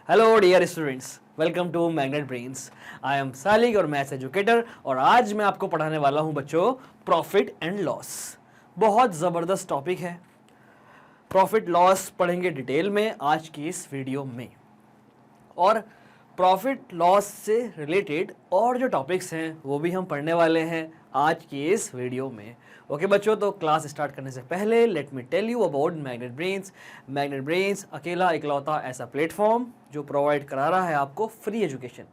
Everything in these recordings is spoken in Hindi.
Hello dear students, welcome to magnet brains. I am Salik और मैथ्स एजुकेटर और आज मैं आपको पढ़ाने वाला हूं बच्चों प्रॉफिट एंड लॉस। बहुत ज़बरदस्त टॉपिक है। प्रॉफिट लॉस पढ़ेंगे डिटेल में आज की इस वीडियो में, और प्रॉफिट लॉस से रिलेटेड और जो टॉपिक्स हैं वो भी हम पढ़ने वाले हैं आज की इस वीडियो में। ओके बच्चों, तो क्लास स्टार्ट करने से पहले let me tell you about magnet brains. Magnet brains अकेला इकलौता ऐसा प्लेटफॉर्म जो प्रोवाइड करा रहा है आपको free education,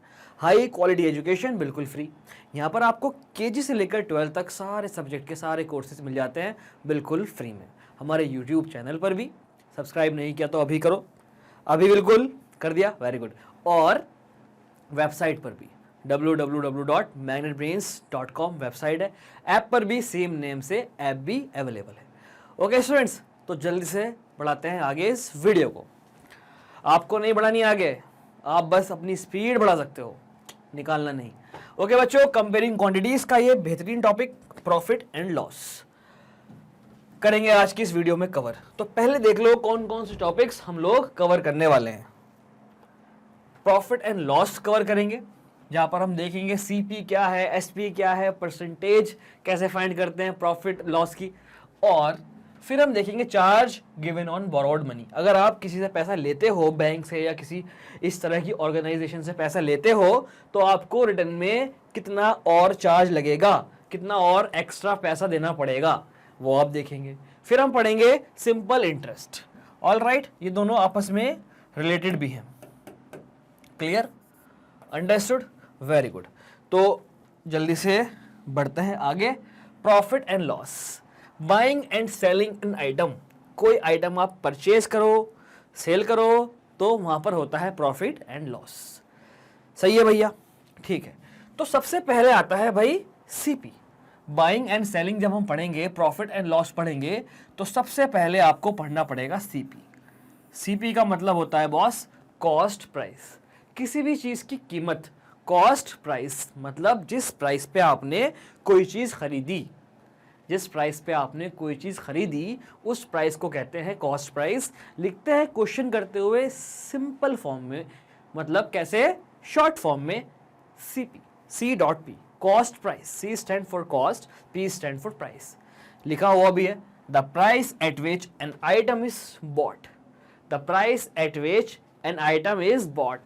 high quality education, बिल्कुल फ्री। यहाँ पर आपको केजी से लेकर 12 तक सारे सब्जेक्ट के सारे कोर्सेज मिल जाते हैं बिल्कुल फ्री में। हमारे यूट्यूब चैनल पर भी सब्सक्राइब नहीं किया तो अभी करो, अभी बिल्कुल कर दिया, वेरी गुड। और वेबसाइट पर भी www.magnetbrains.com वेबसाइट है। ऐप पर भी सेम नेम से ऐप भी अवेलेबल है। ओके स्टूडेंट्स, तो जल्दी से बढ़ाते हैं आगे इस वीडियो को। आपको नहीं बढ़ानी आगे, आप बस अपनी स्पीड बढ़ा सकते हो, निकालना नहीं। ओके बच्चों, कंपेयरिंग क्वांटिटीज का ये बेहतरीन टॉपिक प्रॉफिट एंड लॉस करेंगे आज की इस वीडियो में कवर। तो पहले देख लो कौन कौन से टॉपिक्स हम लोग कवर करने वाले हैं। प्रॉफिट एंड लॉस कवर करेंगे, जहां पर हम देखेंगे सीपी क्या है, एसपी क्या है, परसेंटेज कैसे फाइंड करते हैं प्रॉफिट लॉस की, और फिर हम देखेंगे charge given on borrowed money. अगर आप किसी से पैसा लेते हो, बैंक से या किसी इस तरह की ऑर्गेनाइजेशन से पैसा लेते हो, तो आपको रिटर्न में कितना और चार्ज लगेगा, कितना और एक्स्ट्रा पैसा देना पड़ेगा, वो आप देखेंगे। फिर हम पढ़ेंगे सिंपल इंटरेस्ट। ऑल राइट, ये दोनों आपस में रिलेटेड भी हैं। Clear, understood, very good. तो जल्दी से बढ़ते हैं आगे। Profit and loss, buying and selling an item. कोई आइटम आप परचेज करो, सेल करो, तो वहां पर होता है प्रॉफिट एंड लॉस। सही है भैया, ठीक है। तो सबसे पहले आता है भाई सीपी। बाइंग एंड सेलिंग जब हम पढ़ेंगे, प्रॉफिट एंड लॉस पढ़ेंगे, तो सबसे पहले आपको पढ़ना पड़ेगा सीपी। सीपी का मतलब होता है बॉस कॉस्ट प्राइस। किसी भी चीज की कीमत, कॉस्ट प्राइस मतलब जिस प्राइस पे आपने कोई चीज खरीदी, जिस प्राइस पे आपने कोई चीज खरीदी उस प्राइस को कहते हैं कॉस्ट प्राइस। लिखते हैं क्वेश्चन करते हुए सिंपल फॉर्म में, मतलब कैसे, शॉर्ट फॉर्म में, CP, C dot P, cost price. C stand for cost, P stand for price. लिखा हुआ भी है the price at which an item is bought. The price at which an item is bought,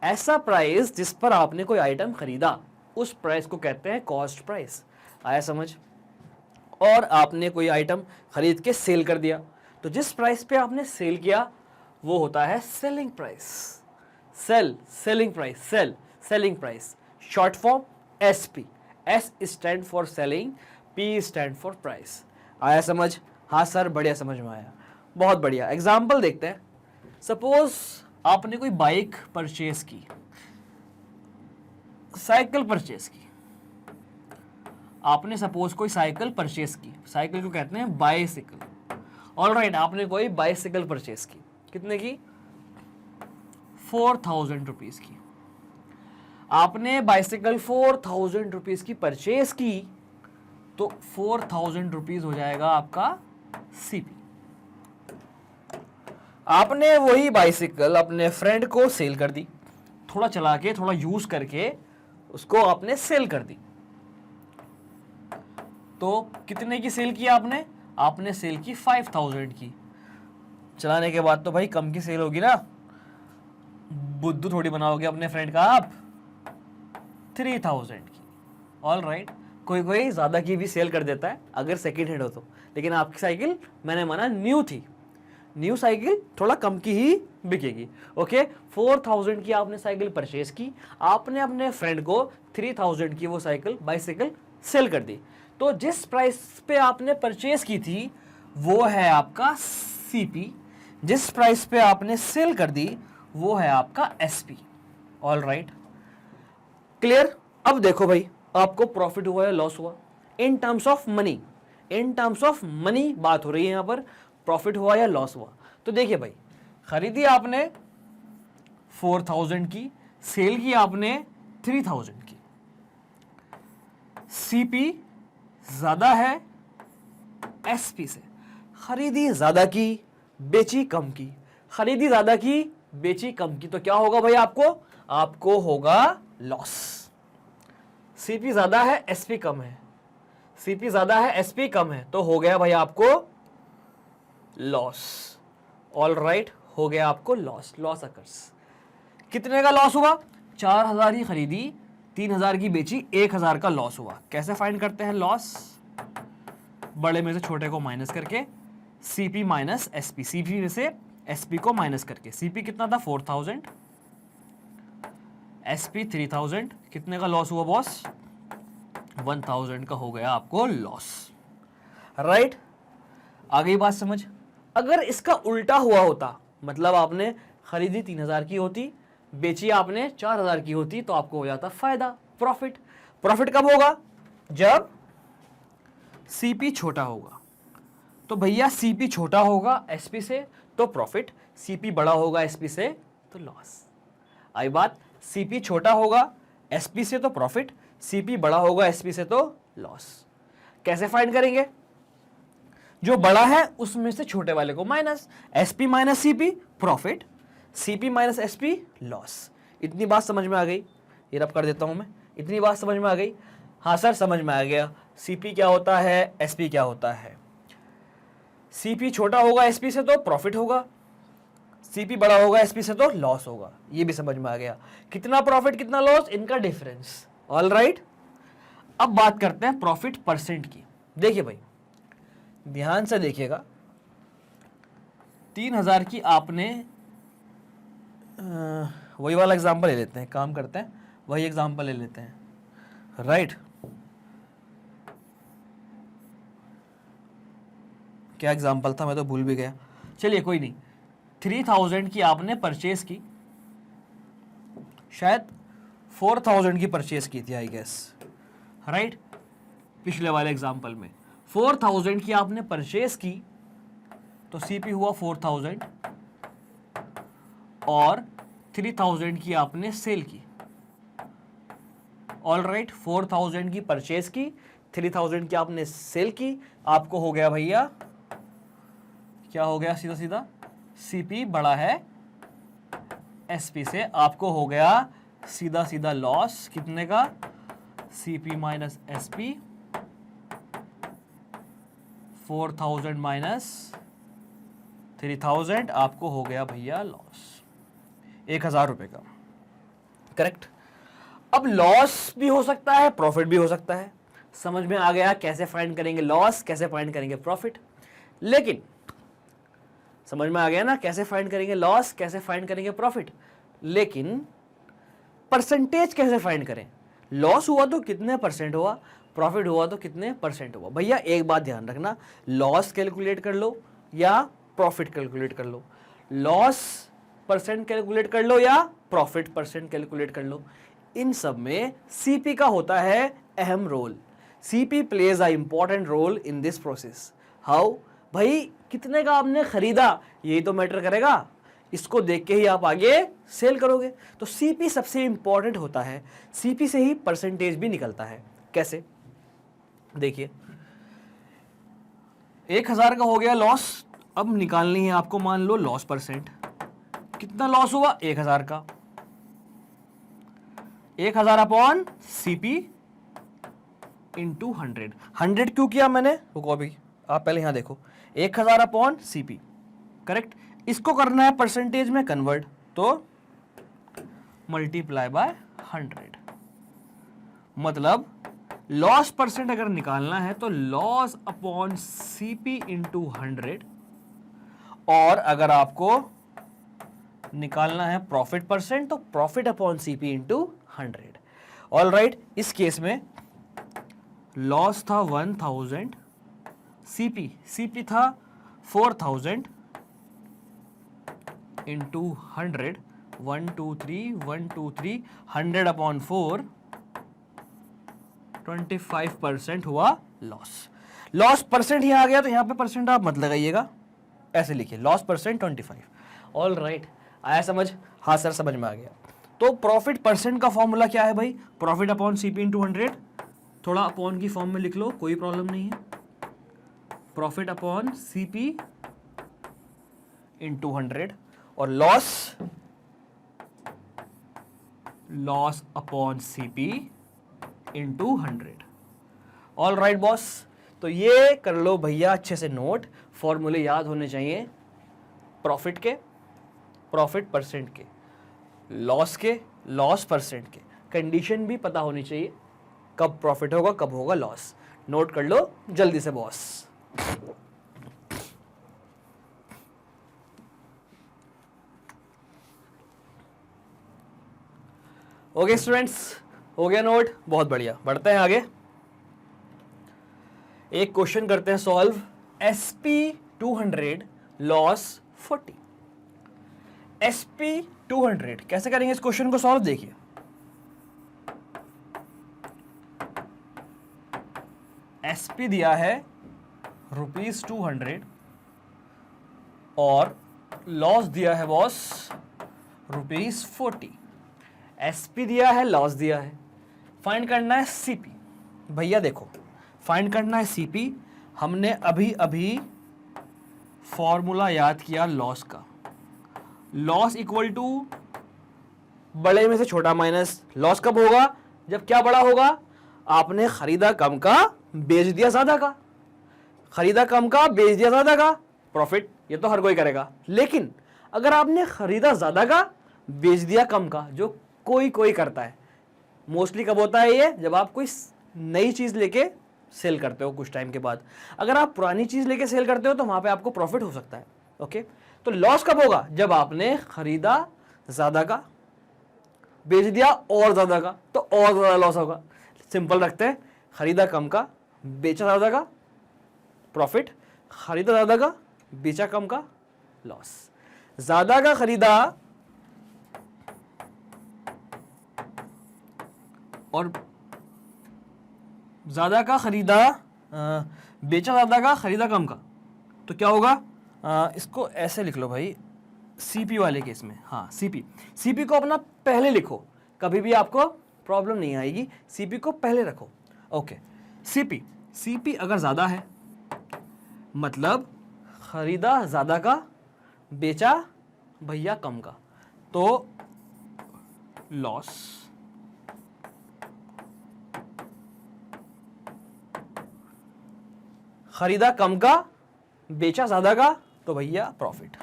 ऐसा प्राइस जिस पर आपने कोई आइटम खरीदा, उस प्राइस को कहते हैं कॉस्ट प्राइस। आया समझ? और आपने कोई आइटम खरीद के सेल कर दिया, तो जिस प्राइस पे आपने सेल किया वो होता है selling price. Sell, selling price, sell, selling price. Short form SP, S stand for selling, P stand for price. आया समझ? हाँ सर, बढ़िया, समझ में आया, बहुत बढ़िया। एग्जाम्पल देखते हैं। सपोज आपने कोई बाइक परचेज की, साइकिल परचेज की, आपने सपोज कोई साइकिल परचेज की, साइकिल को कहते हैं बाइसिकल। ऑलराइट, आपने कोई बाइसिकल परचेज की, कितने की? 4000 रुपीज की। आपने बाइसिकल 4000 रुपीज की परचेज की, तो 4000 रुपीज हो जाएगा आपका सीपी। आपने वही बाइसिकल अपने फ्रेंड को सेल कर दी, थोड़ा चला के, थोड़ा यूज करके उसको आपने सेल कर दी, तो कितने की सेल की आपने? आपने सेल की 5000 की। चलाने के बाद तो भाई कम की सेल होगी ना, बुद्धू थोड़ी बनाओगे अपने फ्रेंड का आप। 3000 की। ऑल राइट, कोई कोई ज्यादा की भी सेल कर देता है अगर सेकेंड हैंड हो तो, लेकिन आपकी साइकिल मैंने माना न्यू थी, न्यू साइकिल थोड़ा कम की ही बिकेगी। ओके, 4000 की आपने साइकिल परचेज की, आपने अपने फ्रेंड को 3000 की वो साइकिल बाइसाइकिल सेल कर दी, तो जिस प्राइस पे आपने परचेज की थी वो है आपका सीपी, जिस प्राइस पे आपने सेल कर दी वो है आपका एसपी। All right, clear? अब देखो भाई, आपको प्रॉफिट हुआ या लॉस हुआ in terms of money, in terms of money बात हो रही है यहां पर, प्रॉफिट हुआ या लॉस हुआ। तो देखिए भाई, खरीदी आपने 4000 की, सेल की आपने 3000 की, सीपी ज्यादा है एसपी से। खरीदी ज्यादा की, बेची कम की, खरीदी ज्यादा की, बेची कम की, तो क्या होगा भाई आपको होगा लॉस। सीपी ज्यादा है एसपी कम है, सीपी ज्यादा है एसपी कम है, तो हो गया भाई आपको लॉस। ऑल राइट, हो गया आपको लॉस, लॉस अकर्स। कितने का लॉस हुआ? 4000 की खरीदी, 3000 की बेची, 1000 का लॉस हुआ। कैसे फाइंड करते हैं लॉस? बड़े में से छोटे को माइनस करके, सीपी माइनस एसपी, सीपी में से एसपी को माइनस करके। सीपी कितना था? 4000, एसपी 3000, कितने का लॉस हुआ बॉस? 1000 का हो गया आपको लॉस। राइट, आ गई बात समझ? अगर इसका उल्टा हुआ होता, मतलब आपने खरीदी 3000 की होती, बेची आपने 4000 की होती, तो आपको हो जाता फायदा, प्रॉफिट। प्रॉफिट कब होगा? जब सीपी छोटा होगा। तो भैया सीपी छोटा होगा एसपी से तो प्रॉफिट, सीपी बड़ा होगा एसपी से तो लॉस। आई बात? सीपी छोटा होगा एसपी से तो प्रॉफिट, सीपी बड़ा होगा एसपी से तो लॉस। कैसे फाइंड करेंगे? जो बड़ा है उसमें से छोटे वाले को minus, SP minus CP profit, CP minus SP loss. इतनी बात समझ में आ गई? ये रब कर देता हूं मैं, इतनी बात समझ में आ गई? हाँ सर समझ में आ गया। सीपी क्या होता है, एसपी क्या होता है। सीपी छोटा होगा एसपी से तो प्रॉफिट होगा, सीपी बड़ा होगा एसपी से तो लॉस होगा। ये भी समझ में आ गया। कितना प्रॉफिट कितना लॉस, इनका डिफरेंस। ऑल राइट, अब बात करते हैं प्रॉफिट परसेंट की। देखिए भाई ध्यान से देखिएगा, 3000 की आपने वही वाला एग्जांपल ले लेते हैं, काम करते हैं वही एग्जांपल ले लेते हैं। राइट, क्या एग्जांपल था, मैं तो भूल भी गया। चलिए कोई नहीं, 3000 की आपने परचेज की, शायद 4000 की परचेज की थी आई गेस। राइट, पिछले वाले एग्जांपल में 4000 की आपने परचेज की, तो सीपी हुआ 4000 और 3000 की आपने सेल की। ऑल राइट, 4000 की परचेज की, 3000 की आपने सेल की, आपको हो गया भैया, क्या हो गया? सीधा सीधा सीपी बड़ा है एसपी से, आपको हो गया सीधा सीधा लॉस। कितने का? सीपी माइनस एसपी, 4000 माइनस 3000, आपको हो गया भैया लॉस 1000 रुपए का। करेक्ट। अब लॉस भी हो सकता है, प्रॉफिट भी हो सकता है। समझ में आ गया कैसे फाइंड करेंगे लॉस, कैसे फाइंड करेंगे प्रॉफिट। लेकिन समझ में आ गया ना कैसे फाइंड करेंगे लॉस, कैसे फाइंड करेंगे प्रॉफिट। लेकिन परसेंटेज कैसे फाइंड करें? लॉस हुआ तो कितने परसेंट हुआ, प्रॉफिट हुआ तो कितने परसेंट हुआ। भैया एक बात ध्यान रखना, लॉस कैलकुलेट कर लो या प्रॉफिट कैलकुलेट कर लो, लॉस परसेंट कैलकुलेट कर लो या प्रॉफिट परसेंट कैलकुलेट कर लो, इन सब में सीपी का होता है अहम रोल। CP plays a important role in this process. How? भाई कितने का आपने खरीदा यही तो मैटर करेगा, इसको देख के ही आप आगे सेल करोगे। तो सीपी सबसे इंपॉर्टेंट होता है, सीपी से ही परसेंटेज भी निकलता है। कैसे? देखिए 1000 का हो गया लॉस, अब निकालनी है आपको मान लो लॉस परसेंट। कितना लॉस हुआ? 1000 का। 1000 अपॉन सीपी इंटू 100। 100 क्यों किया मैंने, रुको अभी आप पहले यहां देखो। 1000 अपॉन सीपी, करेक्ट। इसको करना है परसेंटेज में कन्वर्ट, तो मल्टीप्लाई बाय 100। मतलब लॉस परसेंट अगर निकालना है तो लॉस अपॉन सीपी इंटू 100, और अगर आपको निकालना है प्रॉफिट परसेंट तो profit upon CP into 100। All right, इस केस में लॉस था 1000, सीपी था 4000 इंटू 100, 1 2 3 1 2 3, 100 अपॉन 4, 25% हुआ लॉस। लॉस परसेंट यहां आ गया तो यहां पे परसेंट आप मत लगाइएगा, ऐसे लिखिए लॉस परसेंट 25। ऑल राइट, आया समझ? हाँ सर समझ में आ गया। तो प्रॉफिट परसेंट का फॉर्मूला क्या है भाई? प्रॉफिट अपॉन सीपी इंटू 100, थोड़ा अपॉन की फॉर्म में लिख लो, कोई प्रॉब्लम नहीं है। प्रॉफिट अपॉन सीपी इंटू 100, और loss loss upon CP into 100। All right boss, तो ये कर लो भैया अच्छे से नोट, फॉर्मूले याद होने चाहिए, प्रॉफिट के, प्रॉफिट परसेंट के, लॉस के, लॉस परसेंट के, कंडीशन भी पता होनी चाहिए, कब प्रॉफिट होगा कब होगा लॉस। नोट कर लो जल्दी से बॉस। ओके स्टूडेंट्स, हो गया नोट, बहुत बढ़िया। बढ़ते हैं आगे, एक क्वेश्चन करते हैं सॉल्व। SP 200 loss 40। SP 200 कैसे करेंगे इस क्वेश्चन को सॉल्व, देखिए SP दिया है ₹200 और लॉस दिया है बॉस ₹40। SP दिया है, लॉस दिया है, फाइंड करना है CP। भैया देखो, फाइंड करना है CP। हमने अभी अभी फॉर्मूला याद किया लॉस का। लॉस इक्वल टू बड़े में से छोटा माइनस। लॉस कब होगा, जब क्या बड़ा होगा, आपने खरीदा कम का बेच दिया ज्यादा का, खरीदा कम का बेच दिया ज्यादा का, प्रॉफिट। ये तो हर कोई करेगा। लेकिन अगर आपने खरीदा ज्यादा का बेच दिया कम का, जो कोई कोई करता है, मोस्टली कब होता है ये, जब आप कोई नई चीज लेके सेल करते हो कुछ टाइम के बाद। अगर आप पुरानी चीज लेके सेल करते हो तो वहां पे आपको प्रॉफिट हो सकता है। ओके, तो लॉस कब होगा, जब आपने खरीदा ज्यादा का बेच दिया और ज्यादा का, तो और ज्यादा लॉस होगा। सिंपल रखते हैं, खरीदा कम का बेचा ज्यादा का प्रॉफिट, खरीदा ज्यादा का बेचा कम का लॉस। ज्यादा का खरीदा और ज्यादा का खरीदा, बेचा ज्यादा का खरीदा कम का, तो क्या होगा, इसको ऐसे लिख लो भाई, CP वाले केस में। हाँ CP को अपना पहले लिखो, कभी भी आपको प्रॉब्लम नहीं आएगी। CP को पहले रखो। ओके, CP अगर ज्यादा है मतलब खरीदा ज्यादा का बेचा भैया कम का, तो लॉस। खरीदा कम का बेचा ज्यादा का, तो भैया profit.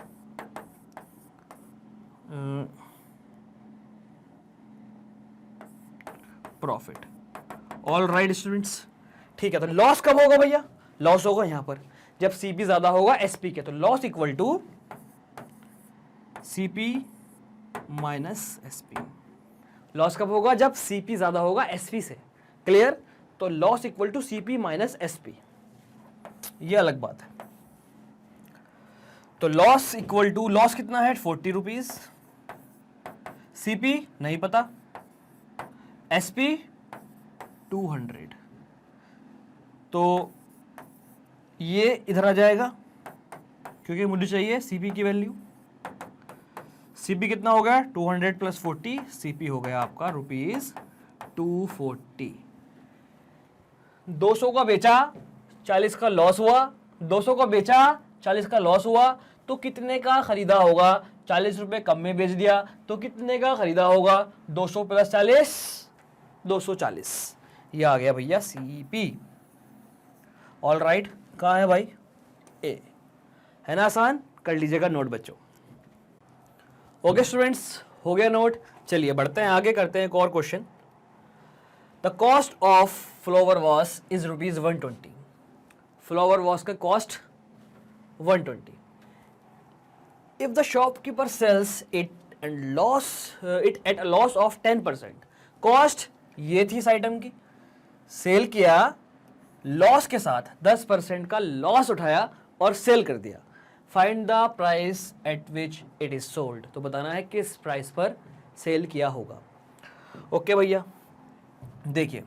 Profit. All right students, ठीक है। तो लॉस कब होगा भैया, लॉस होगा यहां पर जब CP ज्यादा होगा SP के, तो loss equal to CP minus SP। Loss कब होगा, जब CP ज्यादा होगा SP से। क्लियर, तो loss equal to CP minus SP, ये अलग बात है। तो लॉस इक्वल टू, लॉस कितना है 40 रुपीज, CP नहीं पता, SP 200, तो ये इधर आ जाएगा क्योंकि मुझे चाहिए CP की वैल्यू। CP कितना हो गया 200 प्लस 40, CP हो गया आपका ₹240। 200 का बेचा 40 का लॉस हुआ, 200 का बेचा 40 का लॉस हुआ, तो कितने का खरीदा होगा, 40 रुपए कम में बेच दिया तो कितने का खरीदा होगा, 200 प्लस 40 240। ये आ गया भैया CP। ऑल राइट, कहाँ है भाई, A है ना, आसान, कर लीजिएगा नोट बच्चों। ओके स्टूडेंट्स, हो गया नोट। चलिए बढ़ते हैं आगे, करते हैं एक और question. The cost of flower wash is ₹120। Flower wash का cost 120। If the shopkeeper sells it and loss it at a loss of 10%। Cost ये थी इस आइटम की, सेल किया लॉस के साथ, 10% का लॉस उठाया और सेल कर दिया। Find the price at which it is sold. तो बताना है किस प्राइस पर सेल किया होगा। ओके भैया, देखिए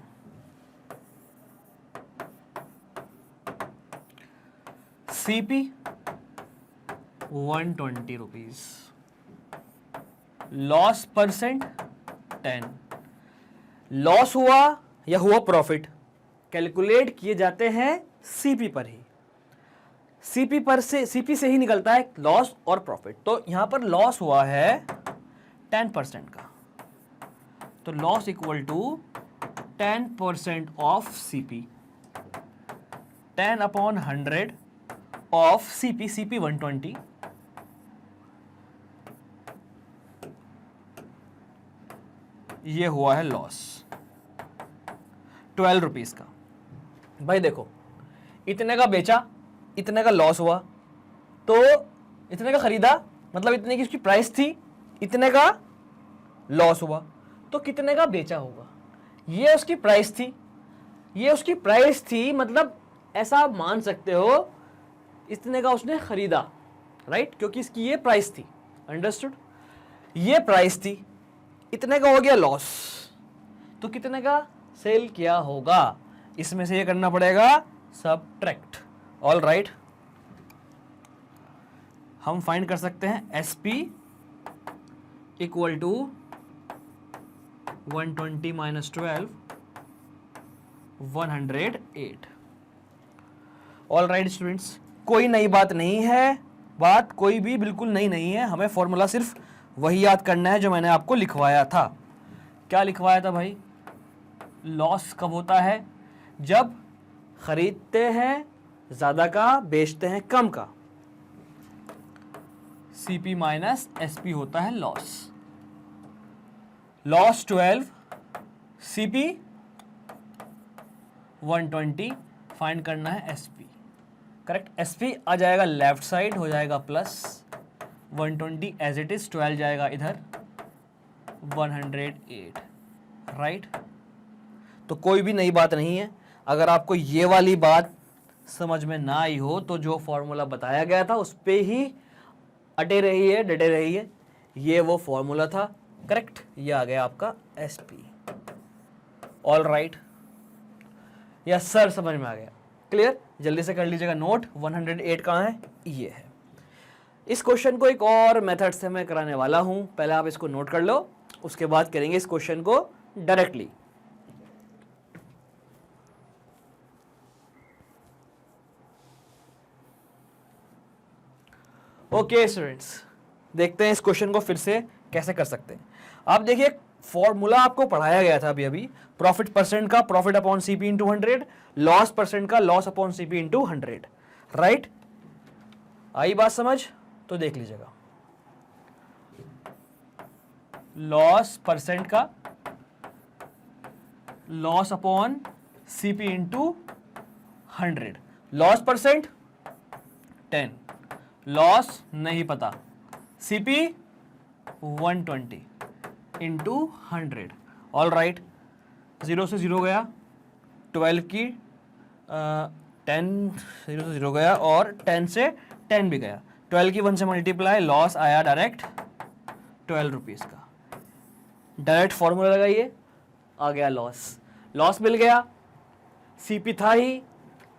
CP 120 rupees, loss percent 10। Loss हुआ या हुआ प्रॉफिट, कैलकुलेट किए जाते हैं CP पर ही। CP से ही निकलता है लॉस और प्रॉफिट। तो यहां पर लॉस हुआ है 10% का, तो loss equal to 10% of CP, 10/100 of CP, CP 120, ये हुआ है लॉस 12 रुपीज का। भाई देखो, इतने का बेचा, इतने का लॉस हुआ, तो इतने का खरीदा, मतलब इतने की उसकी प्राइस थी, इतने का लॉस हुआ, तो कितने का बेचा होगा? ये उसकी प्राइस थी, ये उसकी प्राइस थी, मतलब ऐसा आप मान सकते हो इतने का उसने खरीदा, राइट, क्योंकि इसकी ये प्राइस थी, अंडरस्टूड। ये प्राइस थी, इतने का हो गया लॉस, तो कितने का सेल किया होगा? इसमें से ये करना पड़ेगा सबट्रैक्ट। ऑल राइट, हम फाइंड कर सकते हैं SP equal to 120 minus 12, 108। All right students, कोई नई बात नहीं है, बात कोई भी बिल्कुल नई नहीं है, हमें फॉर्मूला सिर्फ वही याद करना है जो मैंने आपको लिखवाया था। क्या लिखवाया था भाई? लॉस कब होता है? जब खरीदते हैं ज़्यादा का, बेचते हैं कम का। CP माइनस SP होता है लॉस। लॉस 12, CP 120, फाइंड करना है SP। करेक्ट, SP आ जाएगा लेफ्ट साइड, हो जाएगा प्लस 120 एज इट इज, 12 जाएगा इधर, 108, राइट। तो कोई भी नई बात नहीं है। अगर आपको ये वाली बात समझ में ना आई हो तो जो फॉर्मूला बताया गया था उस पे ही अटे रहिए, डटे रहिए। ये वो फॉर्मूला था, करेक्ट, ये आ गया आपका SP। All right, yes sir, समझ में आ गया, क्लियर। जल्दी से कर लीजिएगा नोट, 108 कहाँ है? ये है। इस क्वेश्चन को एक और मेथड से मैं कराने वाला हूं, पहले आप इसको नोट कर लो, उसके बाद करेंगे इस क्वेश्चन को डायरेक्टली। ओके स्टूडेंट्स, देखते हैं इस क्वेश्चन को फिर से कैसे कर सकते हैं। आप देखिए, फॉर्मूला आपको पढ़ाया गया था अभी अभी, प्रॉफिट परसेंट का profit upon CP into 100, loss percent का loss upon CP into 100, right. आई बात समझ? तो देख लीजिएगा, लॉस परसेंट का loss upon CP into 100, loss percent 10, loss नहीं पता, CP 120 इंटू 100। ऑल राइट, 0 से 0 गया, 12 की 10, 0 से 0 गया और 10 से 10 भी गया, 12 की 1 से मल्टीप्लाई, लॉस आया डायरेक्ट 12 रुपीज़ का। डायरेक्ट फॉर्मूला लगाइए, आ गया लॉस, लॉस मिल गया, CP था ही,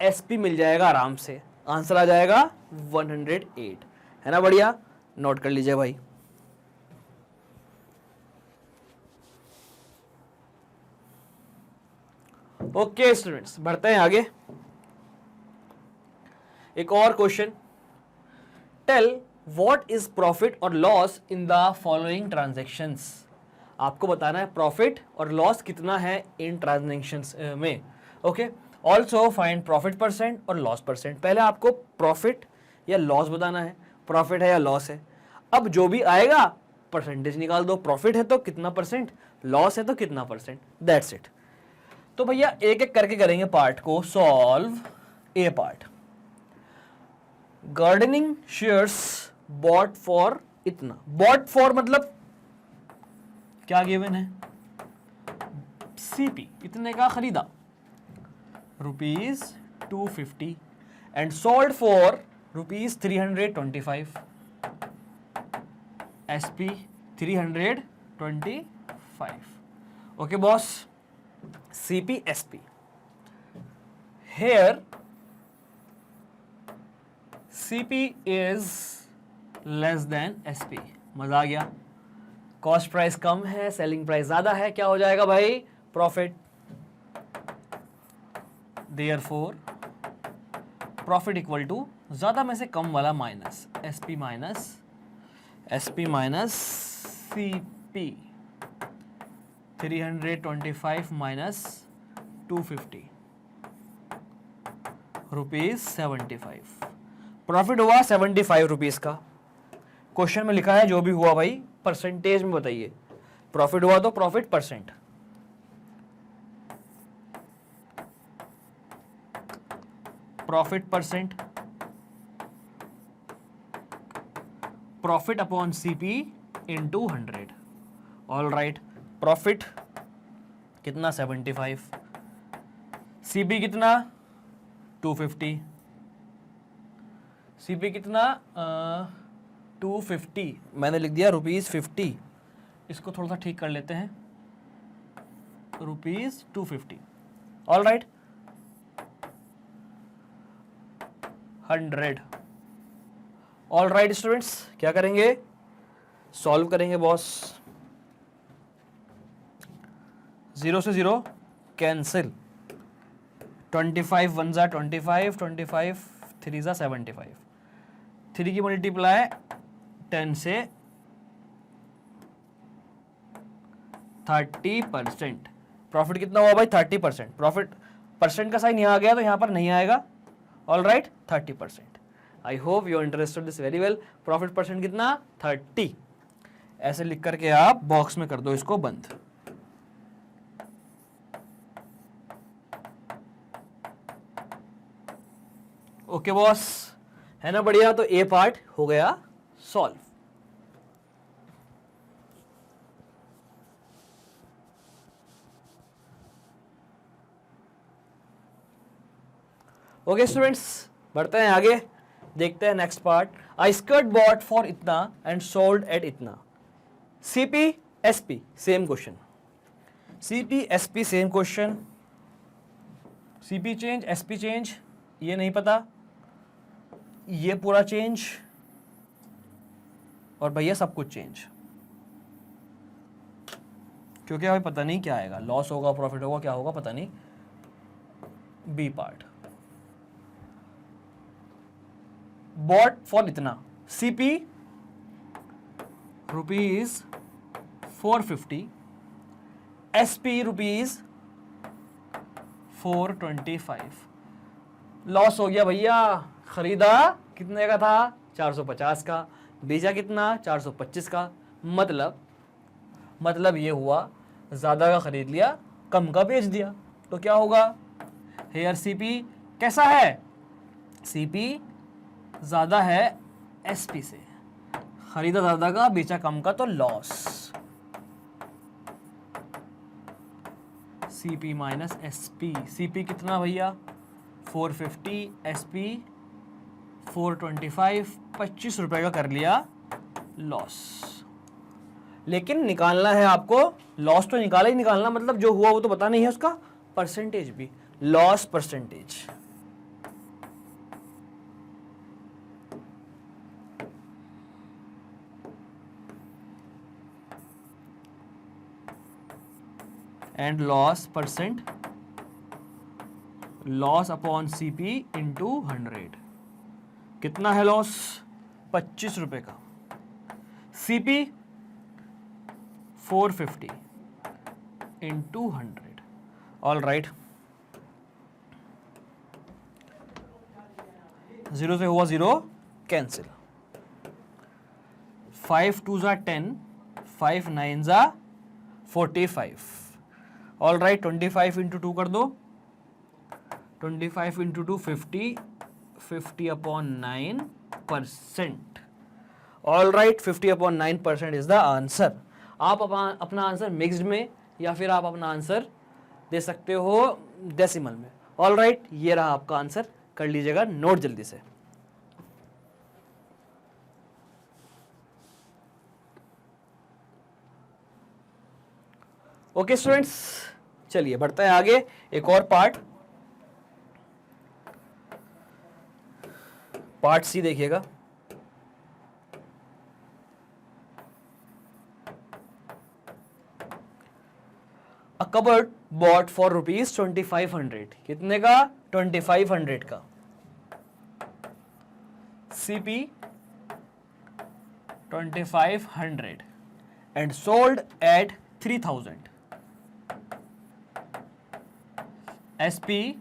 SP मिल जाएगा आराम से, आंसर आ जाएगा 108, है ना। बढ़िया, नोट कर लीजिए भाई। ओके स्टूडेंट्स, बढ़ते हैं आगे। एक और question, tell what is profit और loss in the following transactions. आपको बताना है प्रॉफिट और लॉस कितना है इन ट्रांजैक्शंस में। Okay, also find profit percent और लॉस परसेंट। पहले आपको प्रॉफिट या लॉस बताना है, प्रॉफिट है या लॉस है। अब जो भी आएगा परसेंटेज निकाल दो, प्रॉफिट है तो कितना परसेंट, लॉस है तो कितना परसेंट, दैट्स इट। तो भैया एक एक करके करेंगे पार्ट को solve. A part, gardening shares bot for इतना, बॉट फॉर मतलब क्या गिवन है, CP इतने का खरीदा, ₹250 and sold for ₹325, SP 325। Okay boss, CP SP, here CP is less than SP। मजा आ गया, कॉस्ट प्राइस कम है, सेलिंग प्राइस ज्यादा है, क्या हो जाएगा भाई, profit. Therefore profit equal to ज्यादा में से कम वाला minus SP minus CP 325 minus 250 rupees 75। Profit हुआ 75 रुपीज का। क्वेश्चन में लिखा है जो भी हुआ भाई परसेंटेज में बताइए। प्रॉफिट हुआ तो profit percent. Profit percent, profit upon CP into 100। All right, profit कितना 75, सीपी कितना 250, सीपी कितना 250, मैंने लिख दिया रुपीज 50। इसको थोड़ा सा ठीक कर लेते हैं, rupees 250। All right, 100। All right students, क्या करेंगे? सॉल्व करेंगे बॉस। 0 से 0 कैंसिल, 25 1 जा 25, 25 3 जा 75, 3 की मल्टीप्लाई 10 से 30%। प्रॉफिट कितना हुआ भाई? 30%। प्रॉफिट परसेंट का साइन यहाँ आ गया तो यहाँ पर नहीं आएगा। All right, 30%। I hope you interested this very well. Profit percent कितना? 30। ऐसे लिख करके आप बॉक्स में कर दो इसको बंद। ओके बॉस, है ना बढ़िया? तो ए पार्ट हो गया सॉल्व। ओके स्टूडेंट्स, बढ़ते हैं आगे, देखते हैं next part. I skirt bought for इतना एंड सोल्ड एट इतना। CP SP same question, CP SP same question. CP change SP change ये नहीं पता, ये पूरा चेंज, और भैया सब कुछ चेंज, क्योंकि अभी पता नहीं क्या आएगा, लॉस होगा प्रॉफिट होगा क्या होगा पता नहीं। बी पार्ट, बॉट फॉर इतना, CP rupees 450, SP rupees 425। Loss हो गया भैया। खरीदा कितने का था? 450 का। बेचा कितना? 425 का। मतलब ये हुआ ज्यादा का खरीद लिया, कम का बेच दिया, तो क्या होगा? हेयर सीपी कैसा है? सीपी ज्यादा है एसपी से, खरीदा ज्यादा का बेचा कम का, तो loss. CP minus SP, CP कितना भैया? 450, एसपी 425, 25 रुपए का कर लिया लॉस। लेकिन निकालना है आपको, लॉस तो निकाला ही निकालना, मतलब जो हुआ वो तो पता नहीं है, उसका परसेंटेज भी, loss percentage. And loss percent, loss upon CP into 100। कितना है लॉस? 25 रुपए का। CP 450 into 100। ऑल राइट, 0 से हुआ 0 कैंसिल, 5 2 जा 10, 5 9 जा 45। ऑल राइट, 25 इंटू 2 कर दो, 25 into 2 50, 50 upon 9%। All right, 50 upon 9% is the answer. आप अपना आंसर मिक्स्ड में या फिर आप अपना आंसर दे सकते हो डेसिमल में। ऑल राइट, ये रहा आपका आंसर, कर लीजिएगा नोट जल्दी से। ओके स्टूडेंट्स, चलिए बढ़ते हैं आगे, एक और पार्ट सी देखिएगा। A cupboard bought for rupees 2500। कितने का? 2500 का। CP 2500 and sold at 3000। SP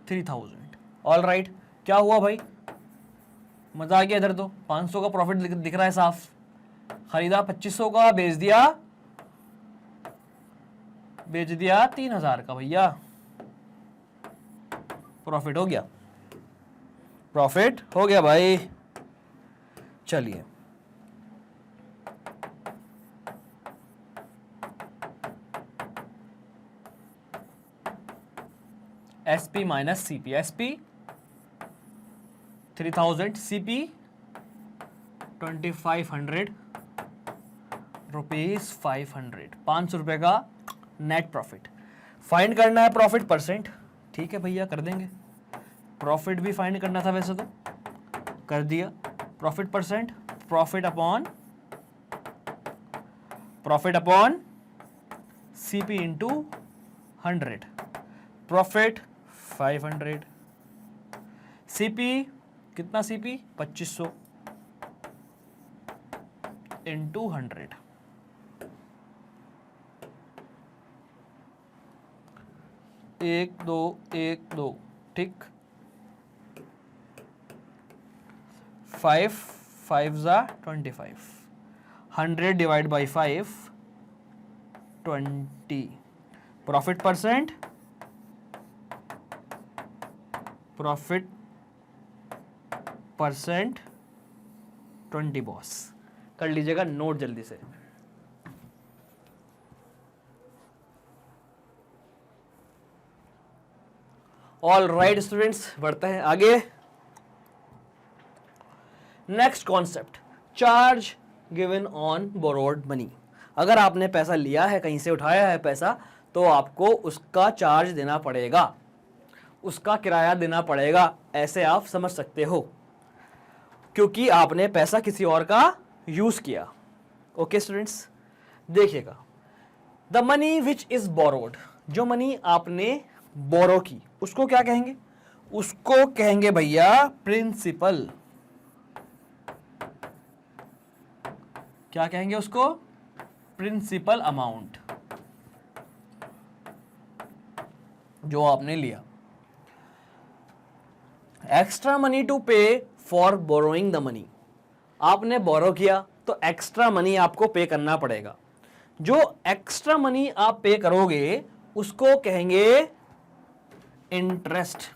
3000। All right, क्या हुआ भाई, मजा आ गया। इधर तो 500 का प्रॉफिट दिख रहा है साफ। खरीदा 2500 का, बेच दिया 3000 का भैया, प्रॉफिट हो गया, प्रॉफिट हो गया भाई। चलिए SP minus CP, SP 3000, CP 2500 rupees 500, 500 रुपए का नेट प्रॉफिट। फाइंड करना है प्रॉफिट परसेंट, ठीक है भैया कर देंगे। प्रॉफिट भी फाइंड करना था वैसे तो, कर दिया। Profit percent, profit upon CP into 100, profit 500, CP कितना, CP 2500 इंटू 100, एक दो, ठीक। 5 5 जा 25, 100 divide by 5 20। Profit percent, profit percent 20 boss. कर लीजिएगा नोट जल्दी से। ऑल राइट स्टूडेंट्स, बढ़ते हैं आगे। Next concept, charge given on borrowed money. अगर आपने पैसा लिया है, कहीं से उठाया है पैसा, तो आपको उसका चार्ज देना पड़ेगा, उसका किराया देना पड़ेगा, ऐसे आप समझ सकते हो, क्योंकि आपने पैसा किसी और का यूज किया। ओके स्टूडेंट्स, देखिएगा, the money which is borrowed, जो मनी आपने बोरो की उसको क्या कहेंगे, उसको कहेंगे भैया प्रिंसिपल। क्या कहेंगे उसको, प्रिंसिपल अमाउंट जो आपने लिया। एक्स्ट्रा मनी टू पे फॉर बोरोइंग द मनी, आपने बोरो किया तो एक्स्ट्रा मनी आपको पे करना पड़ेगा। जो एक्स्ट्रा मनी आप पे करोगे उसको कहेंगे इंटरेस्ट।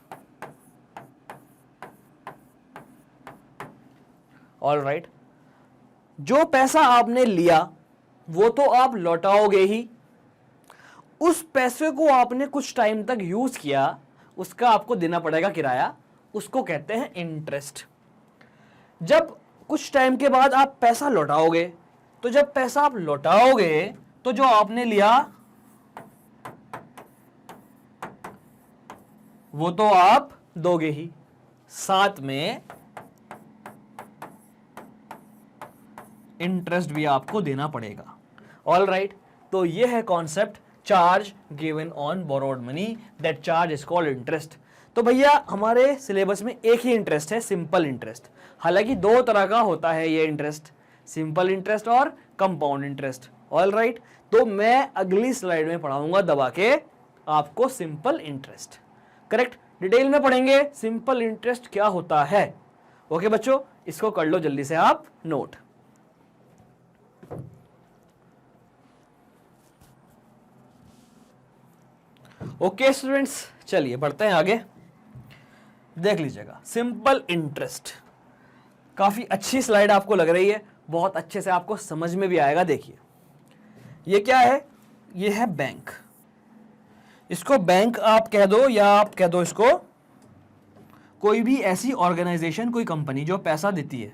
ऑल राइट, जो पैसा आपने लिया वो तो आप लौटाओगे ही, उस पैसे को आपने कुछ टाइम तक यूज किया, उसका आपको देना पड़ेगा किराया, उसको कहते हैं इंटरेस्ट। जब कुछ टाइम के बाद आप पैसा लौटाओगे, तो जब पैसा आप लौटाओगे तो जो आपने लिया वो तो आप दोगे ही, साथ में इंटरेस्ट भी आपको देना पड़ेगा। ऑल राइट, तो ये है concept charge given on borrowed money, that charge is called interest. तो भैया हमारे सिलेबस में एक ही इंटरेस्ट है, सिंपल इंटरेस्ट। हालांकि दो तरह का होता है ये इंटरेस्ट, सिंपल इंटरेस्ट और कंपाउंड इंटरेस्ट। ऑल राइट, तो मैं अगली स्लाइड में पढ़ाऊंगा दबा के आपको सिंपल इंटरेस्ट। करेक्ट, डिटेल में पढ़ेंगे सिंपल इंटरेस्ट क्या होता है। ओके बच्चों, इसको कर लो जल्दी से आप नोट। ओके स्टूडेंट्स, चलिए बढ़ते हैं आगे। देख लीजिएगा, सिंपल इंटरेस्ट काफी अच्छी स्लाइड आपको लग रही है, बहुत अच्छे से आपको समझ में भी आएगा। देखिए ये क्या है, ये है बैंक। इसको बैंक आप कह दो, या आप कह दो इसको कोई भी ऐसी ऑर्गेनाइजेशन, कोई कंपनी जो पैसा देती है।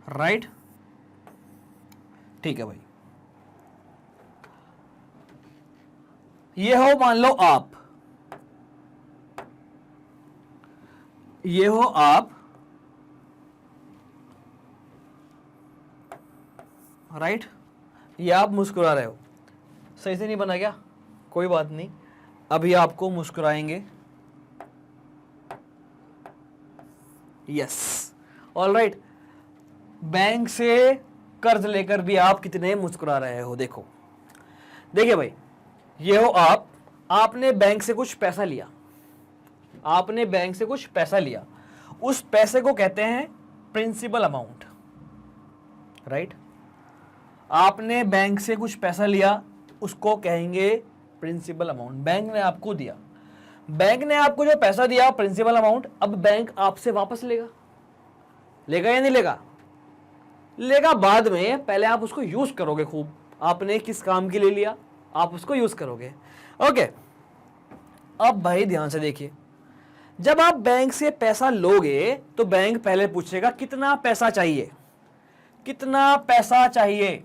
राइट, ठीक है भाई। ये हो मान लो आप, ये हो आप, राइट, ये आप मुस्कुरा रहे हो। सही से नहीं बना क्या, कोई बात नहीं, अभी आपको मुस्कुराएंगे। Yes, all right. बैंक से कर्ज लेकर भी आप कितने मुस्कुरा रहे हो, देखो। देखिए भाई, ये हो आपने बैंक से कुछ पैसा लिया, आपने बैंक से कुछ पैसा लिया, उस पैसे को कहते हैं प्रिंसिपल अमाउंट, राइट। आपने बैंक से कुछ पैसा लिया, उसको कहेंगे प्रिंसिपल अमाउंट। बैंक ने आपको दिया, बैंक ने आपको जो पैसा दिया प्रिंसिपल अमाउंट, अब बैंक आपसे वापस लेगा, लेगा या नहीं लेगा? लेगा बाद में, पहले आप उसको यूज करोगे खूब। आपने किस काम के लिए लिया, आप उसको यूज करोगे। ओके, अब भाई ध्यान से देखिए, जब आप बैंक से पैसा लोगे तो बैंक पहले पूछेगा कितना पैसा चाहिए, कितना पैसा चाहिए।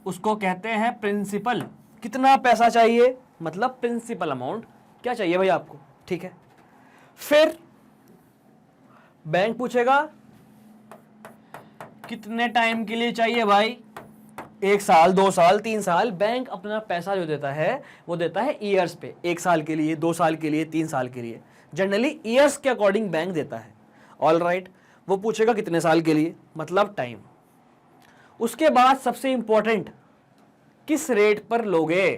उसको कहते हैं प्रिंसिपल। कितना पैसा चाहिए मतलब प्रिंसिपल अमाउंट, क्या चाहिए भाई आपको, ठीक है। फिर बैंक पूछेगा कितने टाइम के लिए चाहिए भाई, 1 साल, 2 साल, 3 साल। बैंक अपना पैसा जो देता है वो देता है ईयर्स पे, 1 साल के लिए, 2 साल के लिए, 3 साल के लिए, जनरली ईयर्स के अकॉर्डिंग बैंक देता है। ऑल राइट, वो पूछेगा कितने साल के लिए, मतलब टाइम। उसके बाद सबसे इंपॉर्टेंट, किस रेट पर लोगे,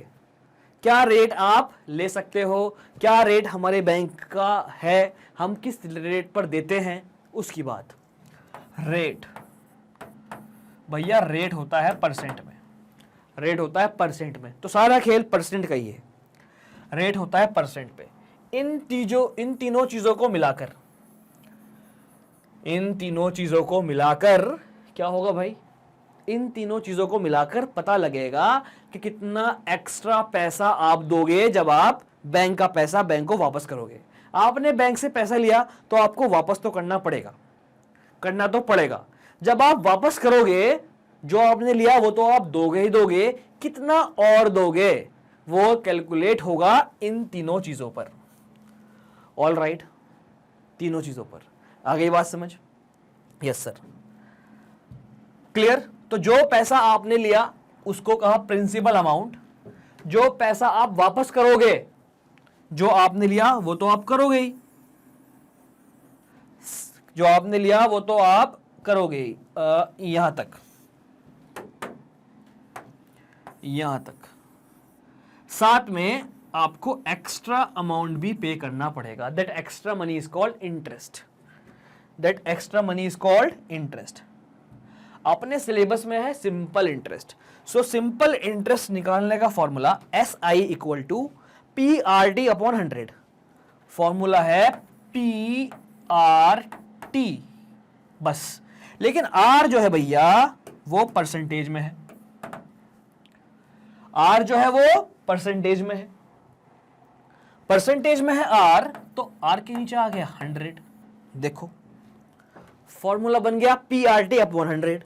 क्या रेट आप ले सकते हो, क्या रेट हमारे बैंक का है, हम किस रेट पर देते हैं, उसकी बात। रेट भैया, रेट होता है परसेंट में, रेट होता है परसेंट में, तो सारा खेल परसेंट का ही है। रेट होता है परसेंट पे। इन तीनों चीजों को मिलाकर, इन तीनों चीजों को मिलाकर क्या होगा भाई, इन तीनों चीजों को मिलाकर पता लगेगा कि कितना एक्स्ट्रा पैसा आप दोगे जब आप बैंक का पैसा बैंक को वापस करोगे। आपने बैंक से पैसा लिया तो आपको वापस तो करना पड़ेगा, करना तो पड़ेगा। जब आप वापस करोगे, जो आपने लिया वो तो आप दोगे ही दोगे, कितना और दोगे वो कैलकुलेट होगा इन तीनों चीजों पर। ऑल राइट, तीनों चीजों पर। आ गई बात समझ? Yes sir, clear. तो जो पैसा आपने लिया उसको कहा प्रिंसिपल अमाउंट, जो पैसा आप वापस करोगे, जो आपने लिया वो तो आप करोगे ही, जो आपने लिया वो तो आप करोगे ही। यहां तक, यहां तक। साथ में आपको एक्स्ट्रा अमाउंट भी पे करना पड़ेगा। That extra money is called interest, that extra money is called interest. अपने सिलेबस में है simple interest. So simple interest निकालने का formula SI equal to PRT upon 100। Formula है PRT बस। लेकिन R जो है भैया वो परसेंटेज में है, R जो है वो परसेंटेज में है, परसेंटेज में है R, तो R के नीचे आ गया 100। देखो फॉर्मूला बन गया PRT अपॉन 100।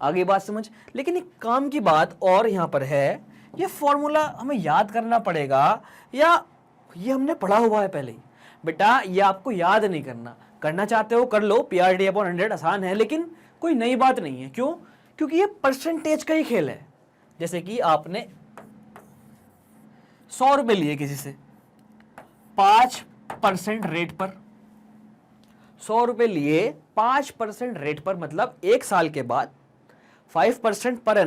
आगे बात समझ। लेकिन एक काम की बात और यहां पर है, ये फॉर्मूला हमें याद करना पड़ेगा या ये हमने पढ़ा हुआ है पहले ही? बेटा ये आपको याद नहीं करना, करना चाहते हो कर लो, PRT अपॉन 100 आसान है, लेकिन कोई नई बात नहीं है। क्यों? क्योंकि ये परसेंटेज का ही खेल है। जैसे कि आपने 100 रुपए लिए किसी से 5% रेट पर, 100 रुपए लिए 5% रेट पर, मतलब 1 साल के बाद 5% पर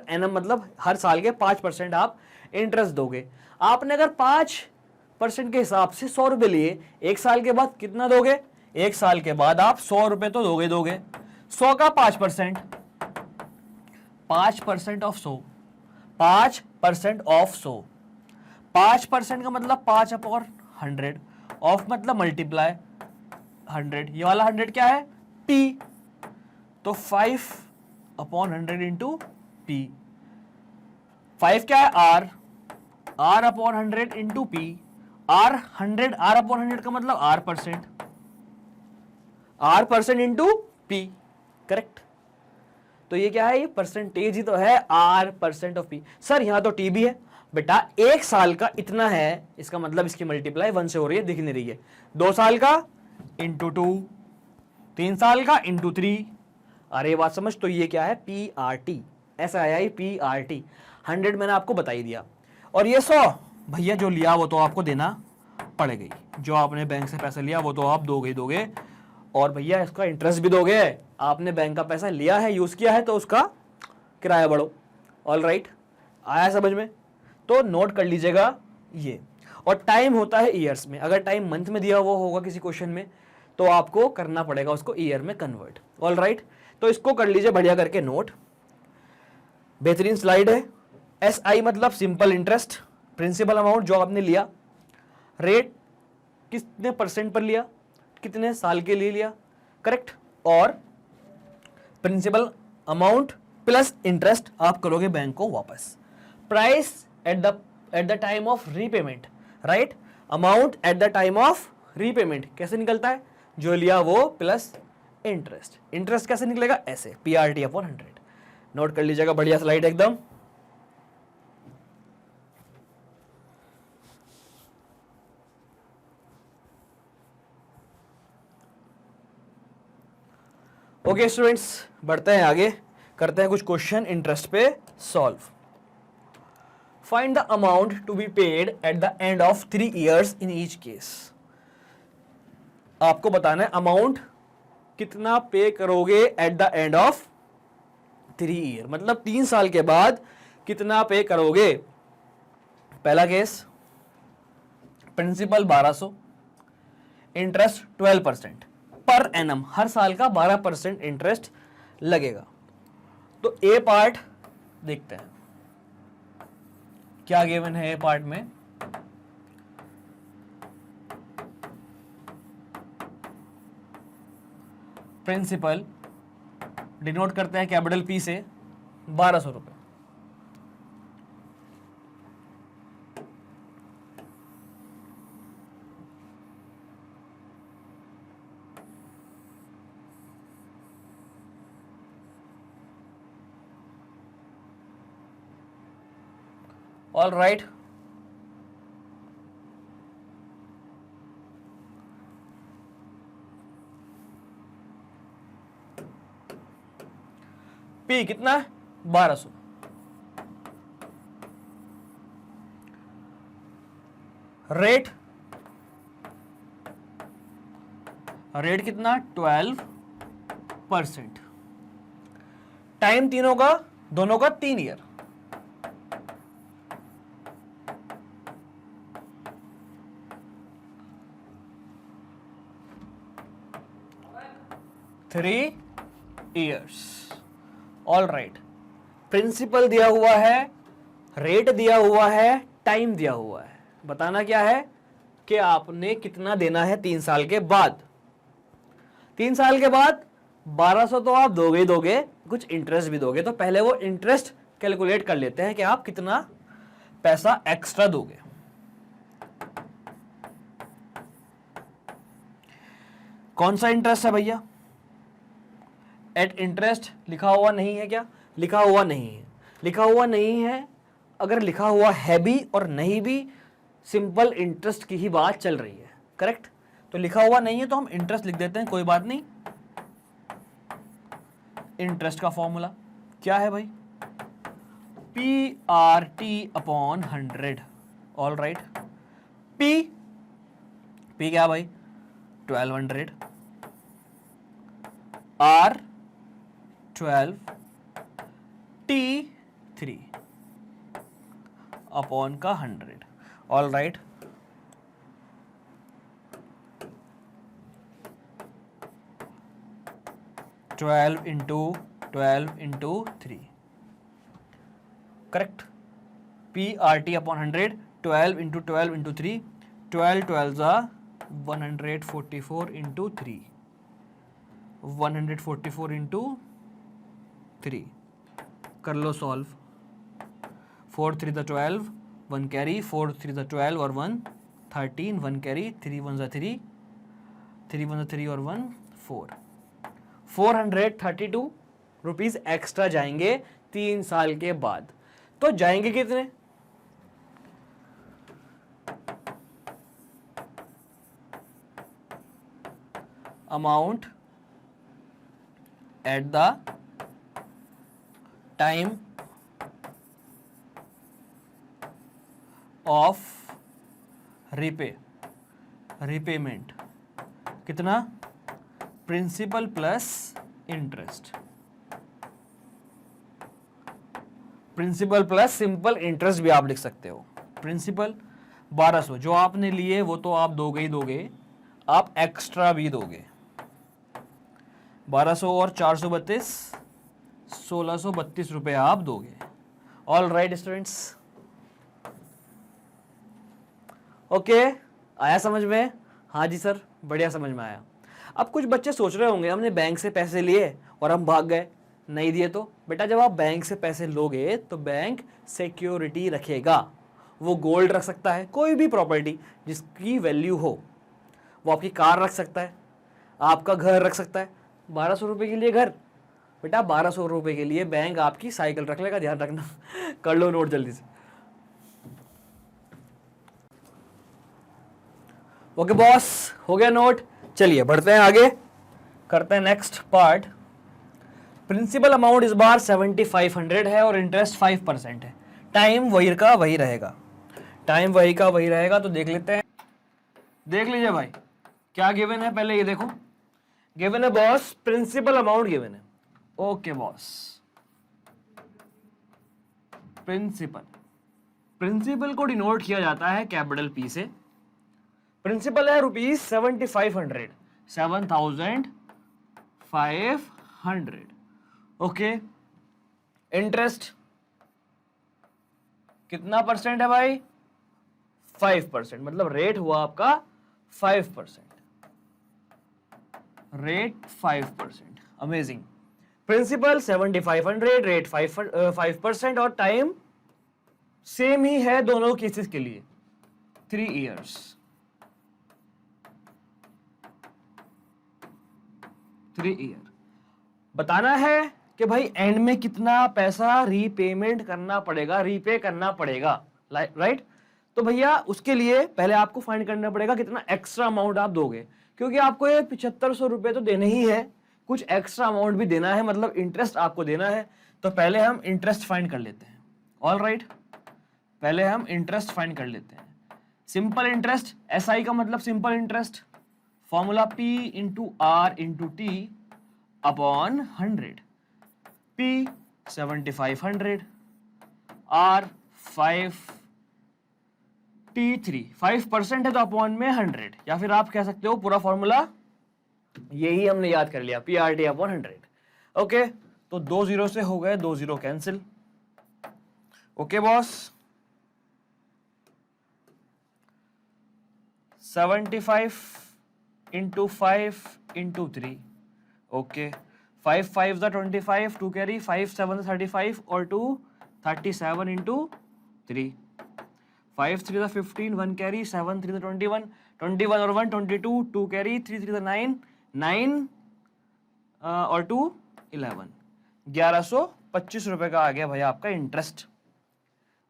एनम मतलब हर साल के 5% आप इंटरेस्ट दोगे। आपने अगर 5% के हिसाब से 100 रुपए लिए, 1 साल के बाद कितना दोगे? 1 साल के बाद आप 100 रुपए तो दोगे। 100 का 5%, 5% ऑफ 100, 5% ऑफ 100, 5% का मतलब 5 अपॉन 100, ऑफ मतलब मल्टीप्लाई 100। ये वाला 100 क्या है? P, तो 5 अपॉन 100 इंटू P। 5 क्या है? R upon 100 into P। R upon 100 का मतलब R% इंटू P, करेक्ट। तो ये क्या है? ये परसेंटेज ही तो है, R% ऑफ P। सर यहां तो T भी है बेटा। 1 साल का इतना है, इसका मतलब इसकी मल्टीप्लाई 1 से हो रही है, दिख नहीं रही है। 2 साल का इंटू 2, 3 साल का इंटू 3। अरे बात समझ। तो ये क्या है? PRT, SII PRT। 100 मैंने आपको बता ही दिया। और ये 100 भैया जो लिया वो तो आपको देना पड़ेगा ही। जो आपने बैंक से पैसा लिया वो तो आप दोगे। और भैया इसका इंटरेस्ट भी दोगे, आपने बैंक का पैसा लिया है, यूज किया है, तो उसका किराया बढ़ो। ऑल राइट, आया समझ में? तो नोट कर लीजिएगा ये। और टाइम होता है ईयर्स में, अगर टाइम मंथ में दिया हुआ होगा किसी क्वेश्चन में तो आपको करना पड़ेगा उसको ईयर में कन्वर्ट। ऑल राइट, तो इसको कर लीजिए बढ़िया करके नोट। बेहतरीन स्लाइड है। SI मतलब सिंपल इंटरेस्ट, प्रिंसिपल अमाउंट जो आपने लिया, रेट कितने परसेंट पर लिया, कितने साल के लिए लिया, करेक्ट, और प्रिंसिपल अमाउंट प्लस इंटरेस्ट आप करोगे बैंक को वापस। Price at the time of repayment, right, amount at the time of repayment कैसे निकलता है, जो लिया वो प्लस इंटरेस्ट। इंटरेस्ट कैसे निकलेगा, ऐसे PRT अपॉन 100। नोट कर लीजिएगा, बढ़िया स्लाइड एकदम। ओके स्टूडेंट्स, बढ़ते हैं आगे, करते हैं कुछ क्वेश्चन इंटरेस्ट पे solve. Find the amount to be paid at the end of 3 years in each case. आपको बताना है अमाउंट कितना पे करोगे at the end of 3 year, मतलब 3 साल के बाद कितना पे करोगे। पहला case, principal 1200, interest 12% per annum, हर साल का 12% इंटरेस्ट लगेगा। तो ए पार्ट देखते हैं क्या गिवन है। ए पार्ट में प्रिंसिपल डिनोट करते हैं कैपिटल P से 1200 रुपए। ऑल राइट, P कितना, 1200। रेट, रेट कितना, 12%। टाइम तीनों का, दोनों का 3 year। Three years. All right, principal दिया हुआ है, रेट दिया हुआ है, टाइम दिया हुआ है। बताना क्या है कि आपने कितना देना है 3 साल के बाद। 3 साल के बाद 1200 तो आप दोगे ही दोगे, कुछ इंटरेस्ट भी दोगे। तो पहले वो इंटरेस्ट कैलकुलेट कर लेते हैं कि आप कितना पैसा एक्स्ट्रा दोगे। कौन सा इंटरेस्ट है भैया? एट इंटरेस्ट लिखा हुआ नहीं है क्या? लिखा हुआ नहीं है, लिखा हुआ नहीं है। अगर लिखा हुआ है भी और नहीं भी, सिंपल इंटरेस्ट की ही बात चल रही है, करेक्ट। तो लिखा हुआ नहीं है तो हम इंटरेस्ट लिख देते हैं, कोई बात नहीं। इंटरेस्ट का फॉर्मूला क्या है भाई? PRT upon 100। All right, P क्या भाई? 1200, R 12, T3 अपॉन का 100। All right, twelve into 3, correct. PRT upon 100, 12 into 3, 12 12 144 into 3, 144 into 3, कर लो सॉल्व। 4 3 द 12, 1 कैरी, 4 3 द 12 और 1 13, 1 कैरी, 3 1 ज़ा 3, 3 1 ज़ा 3 और 1 4, 432 रुपीज़ एक्स्ट्रा जाएंगे 3 साल के बाद। तो जाएंगे कितने? Amount at the time of repayment कितना? Principal plus interest, principal plus simple interest भी आप लिख सकते हो। प्रिंसिपल 1200 जो आपने लिए वो तो आप दोगे ही दोगे, आप एक्स्ट्रा भी दोगे। 1200 और 432 1632 रुपए आप दोगे। ऑल राइट स्टूडेंट्स, ओके, आया समझ में? हाँ जी सर, बढ़िया समझ में आया। अब कुछ बच्चे सोच रहे होंगे हमने बैंक से पैसे लिए और हम भाग गए, नहीं दिए तो। बेटा जब आप बैंक से पैसे लोगे तो बैंक सिक्योरिटी रखेगा, वो गोल्ड रख सकता है, कोई भी प्रॉपर्टी जिसकी वैल्यू हो, वो आपकी कार रख सकता है, आपका घर रख सकता है। 1200 रुपये के लिए घर, बेटा 1200 रुपये के लिए बैंक आपकी साइकिल रख लेगा, ध्यान रखना। कर लो नोट जल्दी से। ओके बॉस, हो गया नोट। चलिए बढ़ते हैं आगे, करते हैं नेक्स्ट पार्ट। प्रिंसिपल अमाउंट इस बार 7500 है और इंटरेस्ट 5% है। टाइम वही का वही रहेगा, टाइम वही का वही रहेगा। तो देख लेते हैं, देख लीजिए भाई क्या गिवन है, पहले ये देखो। गिवन है बॉस, प्रिंसिपल अमाउंट गिवन है। ओके बॉस, प्रिंसिपल, प्रिंसिपल को डिनोट किया जाता है कैपिटल पी से। प्रिंसिपल है रुपीज 7500, 7500। ओके, इंटरेस्ट कितना परसेंट है भाई? 5%, मतलब रेट हुआ आपका 5%, रेट 5%। अमेजिंग। प्रिंसिपल 7500, रेट 5% और टाइम सेम ही है दोनों केसेस के लिए, 3 इयर्स। 3 ईयर। बताना है कि भाई एंड में कितना पैसा रीपेमेंट करना पड़ेगा, रीपे करना पड़ेगा, राइट? तो भैया उसके लिए पहले आपको फाइंड करना पड़ेगा कितना एक्स्ट्रा अमाउंट आप दोगे, क्योंकि आपको ये 7500 रुपए तो देने ही है, कुछ एक्स्ट्रा अमाउंट भी देना है, मतलब इंटरेस्ट आपको देना है। तो पहले हम इंटरेस्ट फाइंड कर लेते हैं। ऑल राइट, पहले हम इंटरेस्ट फाइंड कर लेते हैं। सिंपल इंटरेस्ट, एसआई का मतलब simple interest, formula P into R into T upon 100। P 7500, R 5, T 3, 5% है तो अपॉन में 100, या फिर आप कह सकते हो पूरा फॉर्मूला यही हमने याद कर लिया, PRT अपॉन 100। ओके, तो 2 जीरो से हो गए 2 zero cancel. Okay boss, 75 into 5 into 3। Okay, 5 5 the 25, 2 carry, 5 7 35 और 2 37 इंटू 3, 5 3 द 15, 1 कैरी, 7 3 द 21, 21 और 1 22, 2 कैरी, 3 3 द 9, 9 और 2 11। 1125 रुपए का आ गया भैया आपका इंटरेस्ट।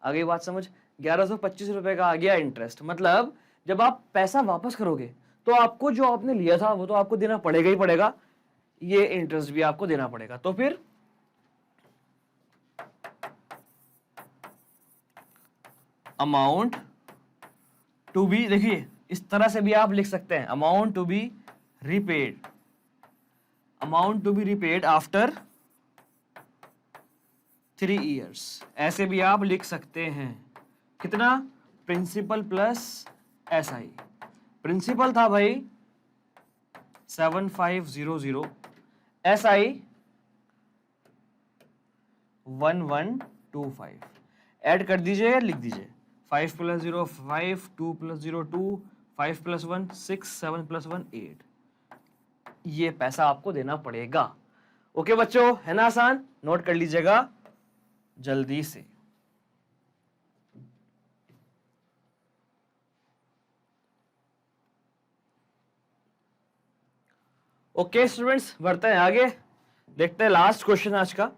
आ गई बात समझ? 1125 रुपए का आ गया इंटरेस्ट। मतलब जब आप पैसा वापस करोगे तो आपको जो आपने लिया था वो तो आपको देना पड़ेगा ही पड़ेगा, ये इंटरेस्ट भी आपको देना पड़ेगा। तो फिर अमाउंट टू बी, देखिए इस तरह से भी आप लिख सकते हैं, amount to be repaid, amount to be repaid after 3 years, ऐसे भी आप लिख सकते हैं। कितना? Principal plus SI. प्रिंसिपल था भाई 7500, एसआई 1125। ऐड कर दीजिए, लिख दीजिए 5 + 0 5, 2 + 0 2, 5 + 1 6, 7 + 1 8। ये पैसा आपको देना पड़ेगा। ओके बच्चों, है ना आसान? नोट कर लीजिएगा जल्दी से। ओके स्टूडेंट्स, बढ़ते हैं आगे, देखते हैं लास्ट क्वेश्चन आज का।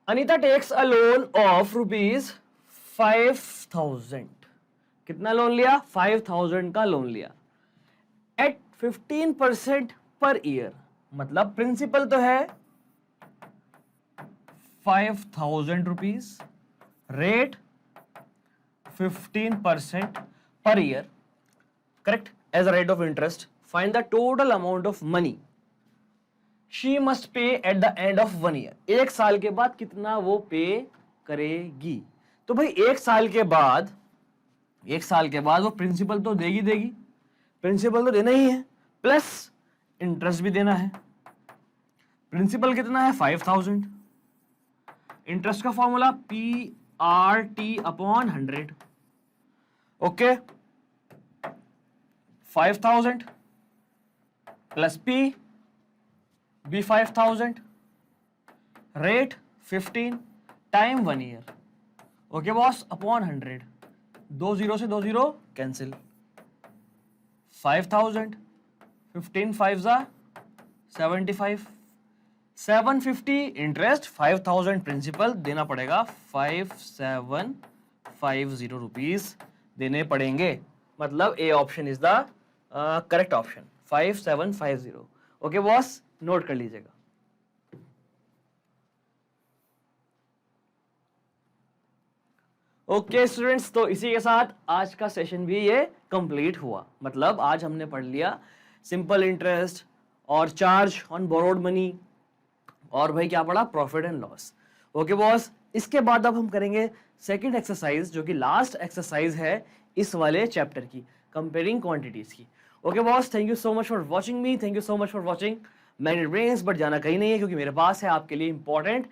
Anita takes a loan of ₹5000। कितना लोन लिया? 5000 का लोन लिया एट 15% पर ईयर। मतलब प्रिंसिपल तो है 5000 rupees, rate 15% per year, correct, as a rate of interest find the total amount of money she must pay at the end of 1 year, 1 साल के बाद कितना वो पे करेगी। तो भाई 1 साल के बाद वो प्रिंसिपल तो देगी, प्रिंसिपल तो देना ही है, प्लस इंटरेस्ट भी देना है। प्रिंसिपल कितना है 5000, इंटरेस्ट का formula PRT upon 100। Okay 5000 plus P भी 5000, rate 15, time 1 year. Okay boss upon 100, 2 0 से 2 0 कैंसिल, 5000 15 5 जा 75, 750 इंटरेस्ट, 5000 प्रिंसिपल, देना पड़ेगा 5750 रुपीज देने पड़ेंगे। मतलब A option is the correct option, 5750। Okay boss note कर लीजिएगा। ओके स्टूडेंट्स, तो इसी के साथ आज का सेशन भी ये कंप्लीट हुआ। मतलब आज हमने पढ़ लिया सिंपल इंटरेस्ट और चार्ज ऑन बोरोड मनी, और भाई क्या पढ़ा, profit and loss. Okay boss, इसके बाद अब हम करेंगे सेकंड एक्सरसाइज, जो कि लास्ट एक्सरसाइज है इस वाले चैप्टर की, कंपेयरिंग क्वांटिटीज की। Okay boss, thank you so much for watching me, thank you so much for watching magnet brains. But जाना कहीं नहीं है, क्योंकि मेरे पास है आपके लिए इंपॉर्टेंट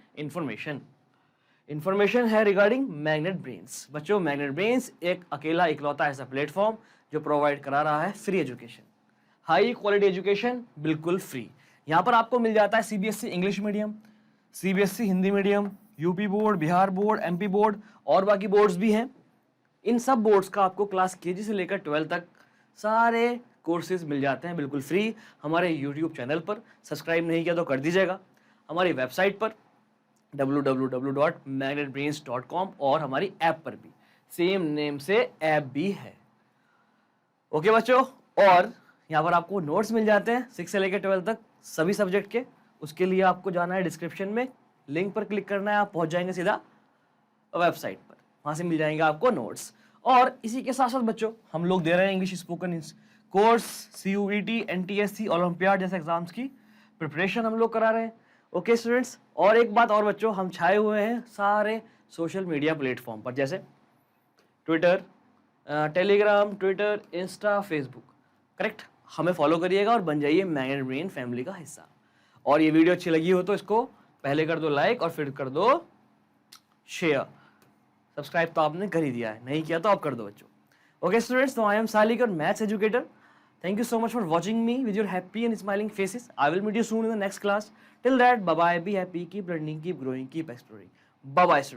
इंफॉर्मेशन है रिगार्डिंग मैग्नेट ब्रेन्स। बच्चों, मैग्नेट ब्रेन्स एक अकेला इकलौता ऐसा प्लेटफॉर्म जो प्रोवाइड करा रहा है free education, high quality education, बिल्कुल फ्री। यहाँ पर आपको मिल जाता है CBSE English medium, CBSE Hindi medium, UP board, Bihar board, MP board और बाकी बोर्ड्स भी हैं। इन सब बोर्ड्स का आपको क्लास KG से लेकर 12 तक सारे कोर्सेज मिल जाते हैं बिल्कुल फ्री हमारे यूट्यूब चैनल पर। सब्सक्राइब नहीं किया तो कर दीजिएगा, हमारी वेबसाइट पर www.magnetbrains.com और हमारी ऐप पर भी सेम नेम से ऐप भी है। ओके बच्चों, और यहाँ पर आपको नोट्स मिल जाते हैं 6 से लेकर 12 तक सभी सब्जेक्ट के। उसके लिए आपको जाना है डिस्क्रिप्शन में, लिंक पर क्लिक करना है, आप पहुंच जाएंगे सीधा वेबसाइट पर, वहां से मिल जाएंगे आपको नोट्स। और इसी के साथ साथ बच्चों हम लोग दे रहे हैं English spoken course, CUET, NTSC, olympiad जैसे एग्जाम्स की प्रिपरेशन हम लोग करा रहे हैं। ओके स्टूडेंट्स, और एक बात और बच्चों, हम छाए हुए हैं सारे सोशल मीडिया प्लेटफॉर्म पर, जैसे Twitter, Telegram, Twitter, Insta, Facebook. Correct, हमें फॉलो करिएगा और बन जाइए मैग्नेट ब्रेन फैमिली का हिस्सा। और ये वीडियो अच्छी लगी हो तो इसको पहले कर दो लाइक और फिर कर दो शेयर। सब्सक्राइब तो आपने कर ही दिया है, नहीं किया तो आप कर दो बच्चों। ओके स्टूडेंट्स, तो आई am Salik, your maths educator. Thank you so much for watching me with your happy and smiling faces. I will meet you soon in the next class. Till that, bye bye, be happy, keep learning, keep growing, keep exploring. Bye bye, students.